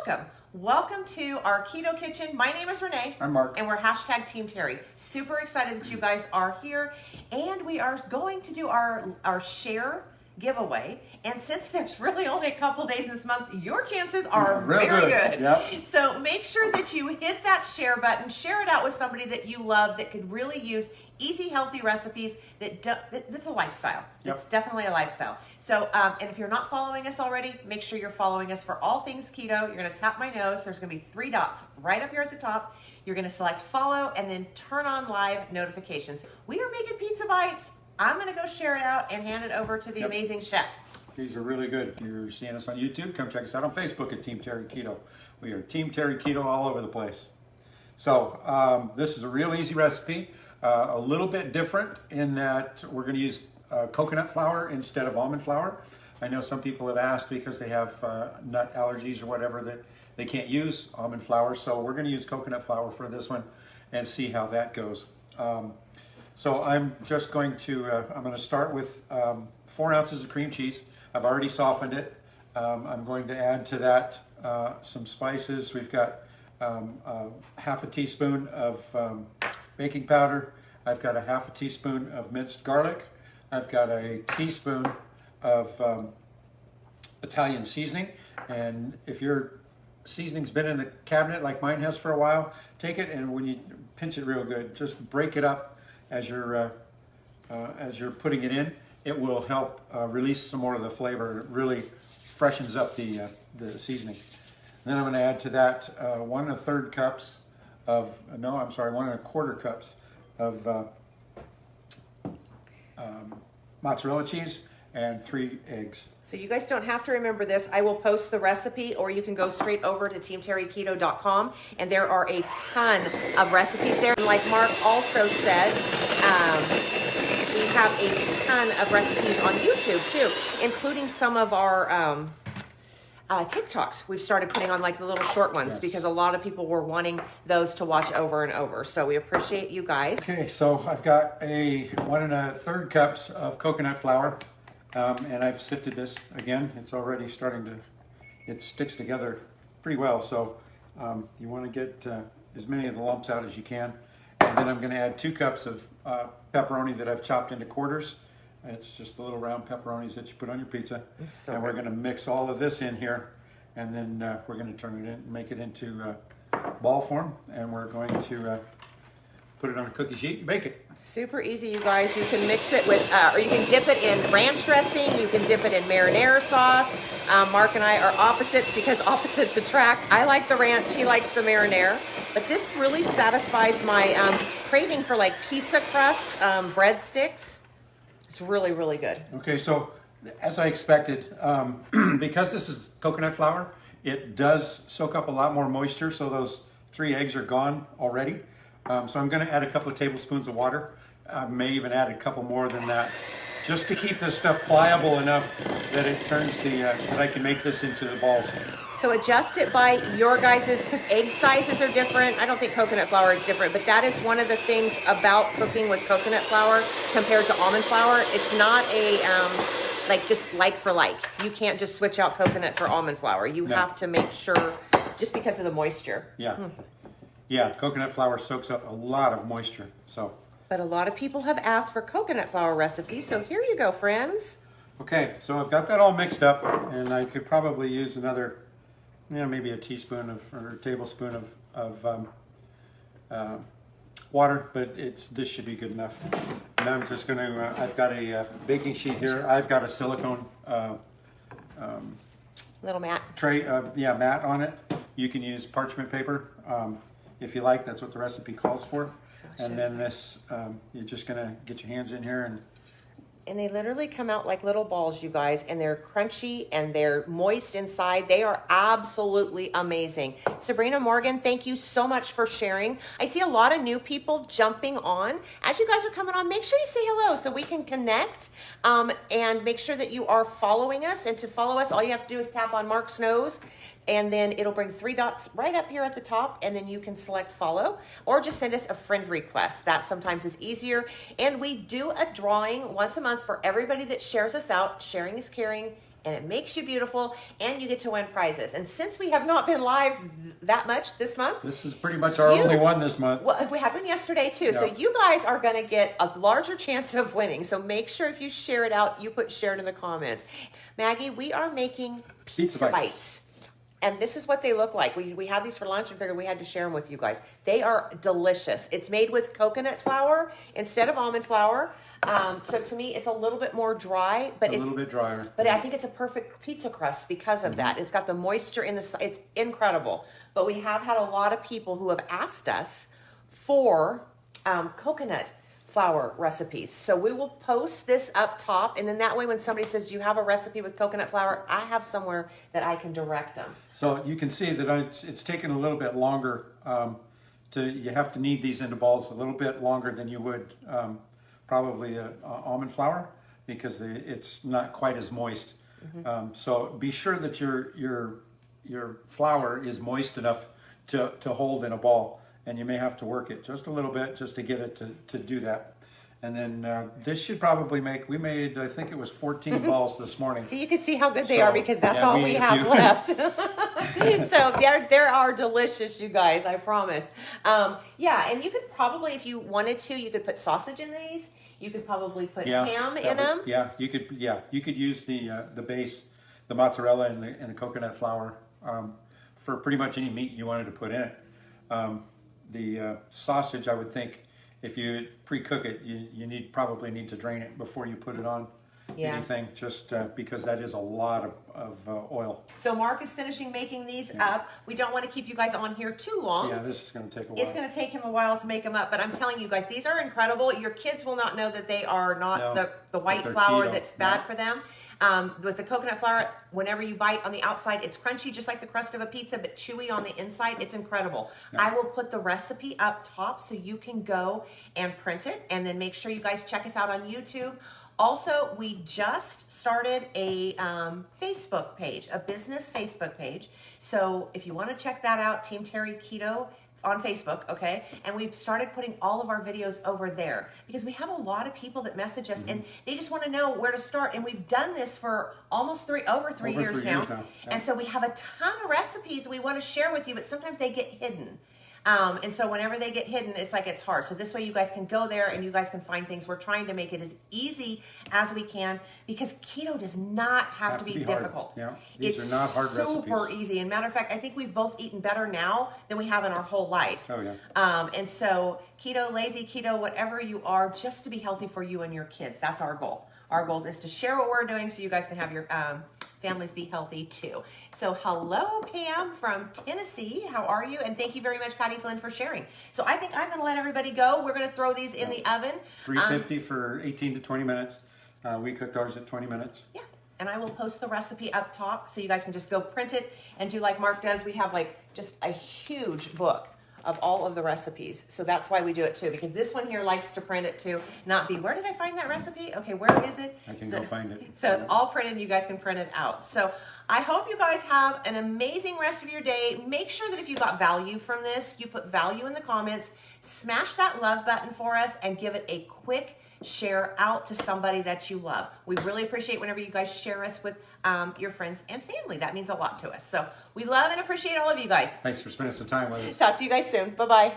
welcome. Welcome to our Keto Kitchen. My name is Renee. I'm Mark. And we're hashtag TeamTerry. Super excited that you guys are here. And we are going to do our share giveaway. And since there's really only a couple days in this month, your chances are very good. Yep. So make sure that you hit that share button, share it out with somebody that you love that could really use easy, healthy recipes that's a lifestyle. Yep. It's definitely a lifestyle. So, and if you're not following us already, make sure you're following us for all things keto. You're going to tap my nose. There's going to be 3 dots right up here at the top. You're going to select follow and then turn on live notifications. We are making pizza bites. I'm going to go share it out and hand it over to the amazing chef. These are really good. You're seeing us on YouTube. Come check us out on Facebook at TeamTerry Keto. We are TeamTerry Keto all over the place. So this is a real easy recipe. A little bit different in that we're going to use coconut flour instead of almond flour. I know some people have asked because they have nut allergies or whatever that they can't use almond flour. So we're going to use coconut flour for this one and see how that goes. So I'm just going to, I'm going to start with 4 ounces of cream cheese. I've already softened it. I'm going to add to that some spices. We've got half a teaspoon of baking powder. I've got a half a teaspoon of minced garlic. I've got a teaspoon of Italian seasoning. And if your seasoning's been in the cabinet like mine has for a while, take it and when you pinch it real good, just break it up as you're putting it in. It will help release some more of the flavor. It really freshens up the seasoning. And then I'm going to add to that 1 1/4 cups of, no, I'm sorry, 1 1/4 cups of mozzarella cheese and 3 eggs. So you guys don't have to remember this. I will post the recipe, or you can go straight over to teamterryketo.com, and there are a ton of recipes there. And like Mark also said, we have a ton of recipes on YouTube too, including some of our TikToks we've started putting on, like the little short ones, Yes. because a lot of people were wanting those to watch over and over. So we appreciate you guys. Okay, so I've got a 1 1/3 cups of coconut flour, and I've sifted this again. It's already starting to, it sticks together pretty well. So you want to get as many of the lumps out as you can. And then I'm going to add 2 cups of pepperoni that I've chopped into quarters. It's just the little round pepperonis that you put on your pizza. So and we're going to mix all of this in here, and then we're going to turn it in, make it into ball form, and we're going to put it on a cookie sheet and bake it. Super easy, you guys. You can mix it with, or you can dip it in ranch dressing. You can dip it in marinara sauce. Mark and I are opposites because opposites attract. I like the ranch. He likes the marinara. But this really satisfies my craving for like pizza crust, breadsticks. It's really, really good. Okay, so as I expected, because this is coconut flour, it does soak up a lot more moisture, so those 3 eggs are gone already. So I'm going to add a couple of tablespoons of water. I may even add a couple more than that, just to keep this stuff pliable enough that it turns that I can make this into the balls. So adjust it by your guys's, because egg sizes are different. I don't think coconut flour is different, but that is one of the things about cooking with coconut flour compared to almond flour. It's not a, like just like for like. You can't just switch out coconut for almond flour. You have to make sure, just because of the moisture. Yeah. Yeah, coconut flour soaks up a lot of moisture, so. But a lot of people have asked for coconut flour recipes, so here you go, friends. Okay, so I've got that all mixed up, and I could probably use another, maybe a teaspoon or a tablespoon of water, but this should be good enough. And I'm just going to, I've got a baking sheet here. I've got a silicone Little mat. tray, mat on it. You can use parchment paper if you like. That's what the recipe calls for. And then this, you're just going to get your hands in here and they literally come out like little balls, you guys, and they're crunchy and they're moist inside. They are absolutely amazing. Sabrina Morgan, thank you so much for sharing. I see a lot of new people jumping on. As you guys are coming on, make sure you say hello so we can connect, and make sure that you are following us. And to follow us, all you have to do is tap on Mark's nose, and then it'll bring 3 dots right up here at the top, and then you can select follow, or just send us a friend request. That sometimes is easier. And we do a drawing once a month for everybody that shares us out. Sharing is caring, and it makes you beautiful, and you get to win prizes. And since we have not been live that much this month, this is pretty much our only one this month. Well, we had one yesterday too. So you guys are going to get a larger chance of winning. So make sure if you share it out, you put share it in the comments. Maggie, we are making pizza bites. And this is what they look like. We had these for lunch and figured we had to share them with you guys. They are delicious. It's made with coconut flour instead of almond flour. So to me, it's a little bit more dry, but it's a little bit drier. But I think it's a perfect pizza crust because of that. It's got the moisture in the. It's incredible. But we have had a lot of people who have asked us for coconut flour recipes. So we will post this up top, and then that way when somebody says, do you have a recipe with coconut flour, I have somewhere that I can direct them. So you can see that it's taken a little bit longer you have to knead these into balls a little bit longer than you would probably almond flour, because it's not quite as moist. So be sure that your flour is moist enough to hold in a ball. And you may have to work it just a little bit just to get it to do that. And then this should probably we made, I think it was 14 balls this morning. So you can see how good they are, because that's all we have left. So they are delicious, you guys, I promise. Yeah, and you could probably, if you wanted to, you could put sausage in these. You could probably put ham in them. Yeah, you could use the base, the mozzarella and the coconut flour for pretty much any meat you wanted to put in it. The sausage, I would think, if you pre-cook it, you probably need to drain it before you put it on anything, just because that is a lot of oil. So Mark is finishing making these up. We don't want to keep you guys on here too long. Yeah, this is going to take a while. It's going to take him a while to make them up, but I'm telling you guys, these are incredible. Your kids will not know that they are not the white flour that's bad for them. With the coconut flour, whenever you bite on the outside, it's crunchy just like the crust of a pizza, but chewy on the inside. It's incredible. I will put the recipe up top so you can go and print it, and then make sure you guys check us out on YouTube. Also, we just started a Facebook page, a business Facebook page. So if you want to check that out, TeamTerry Keto on Facebook, okay? And we've started putting all of our videos over there, because we have a lot of people that message us and they just want to know where to start. And we've done this for almost over three years now. Yeah. And so we have a ton of recipes we want to share with you, but sometimes they get hidden. And so whenever they get hidden, it's like it's hard. So this way you guys can go there and you guys can find things. We're trying to make it as easy as we can, because keto does not have to be difficult. Yeah. These are not hard recipes. It's super easy. And matter of fact, I think we've both eaten better now than we have in our whole life. Oh, yeah. And so keto, lazy keto, whatever you are, just to be healthy for you and your kids. That's our goal. Our goal is to share what we're doing so you guys can have your families be healthy too. So hello, Pam from Tennessee. How are you? And thank you very much, Patty Flynn, for sharing. So I think I'm going to let everybody go. We're going to throw these in the oven. 350 for 18 to 20 minutes. We cooked ours at 20 minutes. Yeah. And I will post the recipe up top so you guys can just go print it and do like Mark does. We have like just a huge book of all of the recipes. So that's why we do it too, because this one here likes to print it too, not be, where did I find that recipe? Okay, where is it? I can go find it. So it's all printed, you guys can print it out. So I hope you guys have an amazing rest of your day. Make sure that if you got value from this, you put value in the comments, smash that love button for us, and give it a quick share out to somebody that you love. We really appreciate whenever you guys share us with your friends and family. That means a lot to us. So we love and appreciate all of you guys. Thanks for spending some time with us. Talk to you guys soon. Bye-bye.